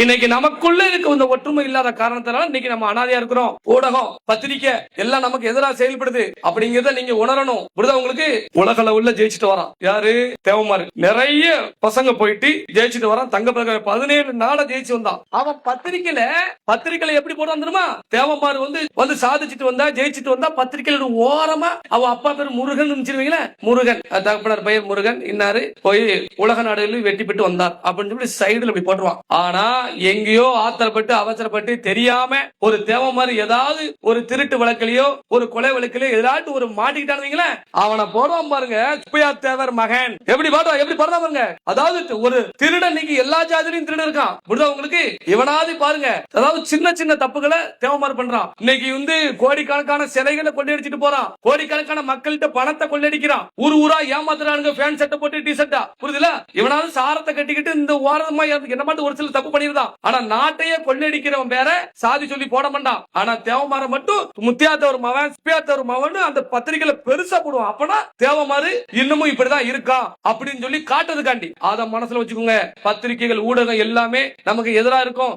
இன்னைக்கு நமக்குள்ள இருக்க இந்த ஒற்றுமை இல்லாத காரணத்தினால இன்னைக்கு நம்ம அனாதையா இருக்கிறோம். ஊடகம், பத்திரிக்கை எல்லாம் நமக்கு எதிராக செயல்படுது அப்படிங்கறத நீங்க உணரணும். புரியுதா உங்களுக்கு? உலக லெவல்ல ஜெயிச்சுட்டு வரான் யாரு? தேவமாறு. நிறைய பசங்க போயிட்டு ஜெயிச்சுட்டு வரான். தங்க பதக்கம் 17 நாட ஜெயிச்சு வந்தான். அவன் பத்திரிக்கையில எப்படி போடுறான் தெரியுமா? தேவமாறு வந்து சாதிச்சுட்டு வந்தா, ஜெயிச்சுட்டு வந்தா, பத்திரிக்கையில ஓரமா அவன் அப்பா பேர் முருகன் நினைச்சிருவீங்களா? முருகன், தகப்பனார் பெயர் முருகன், இன்னாரு போய் உலக நாடுகளில் வெற்றி பெற்று வந்தார் அப்படின்னு சொல்லி சைடுல இப்படி போட்டுருவான். ஆனா எங்கேயோ ஆத்திரப்பட்டு அவசரப்பட்டு தெரியாம ஒரு தேவமாறு ஏதாவது ஒரு திருட்டு வழக்கிலையோ ஒரு கொலை வழக்கிலையோ ஏதாச்சும் ஒரு மாட்டிக்கிட்டானுங்களே, அவனை போடுவான் பாருங்க. சுப்பையா தேவர் மகன் எப்படி பாடுவான், எப்படி பாடுறா பாருங்க. அதாவது ஒரு திருடன் இன்னைக்கு எல்லா ஜாதியிலும் திருடன் இருக்கான். புரியுதா உங்களுக்கு? இவனாவது பாருங்க, அதாவது சின்ன சின்ன தப்புகளை தேவமாறு பண்றான். இன்னைக்கு கோடிக்கணக்கான சிலைகளை கொள்ளையடிச்சிட்டு போறான். கோடிக்கணக்கான மக்கள்கிட்ட பணத்தை கொள்ளையடிக்கிறான். ஊரா ஏமாத்துறானுங்க. ஃபேன் சட்டை போட்டு டி ஷர்ட்டா. புரியுதுல? இவனாவது சாரத்தை கட்டிக்கிட்டு இந்த ஓரமா என்ன மட்டும் ஒரு சில தப்பு பண்ணிருந்தான். ஆனா நாட்டையே கொள்ளையடிக்கிறவன் வேற, சாதி சொல்லி போட மாட்டான். ஆனா தேவமாறு மட்டும் முத்தியாத்தவர் மகன், சுப்பியாத்தவர் மகன் அந்த பத்திரிகையில பெருசா போடுவான். அப்பனா தேவமாறு இன்னமும் இப்படிதான் இருக்கா அப்படின்னு சொல்லி காட்டுறதுக்காண்டி. அத மனசுல வச்சுக்கோங்க. பத்திரிகைகள், ஊடகம் எல்லாமே நமக்கு எதிரா இருக்கும்.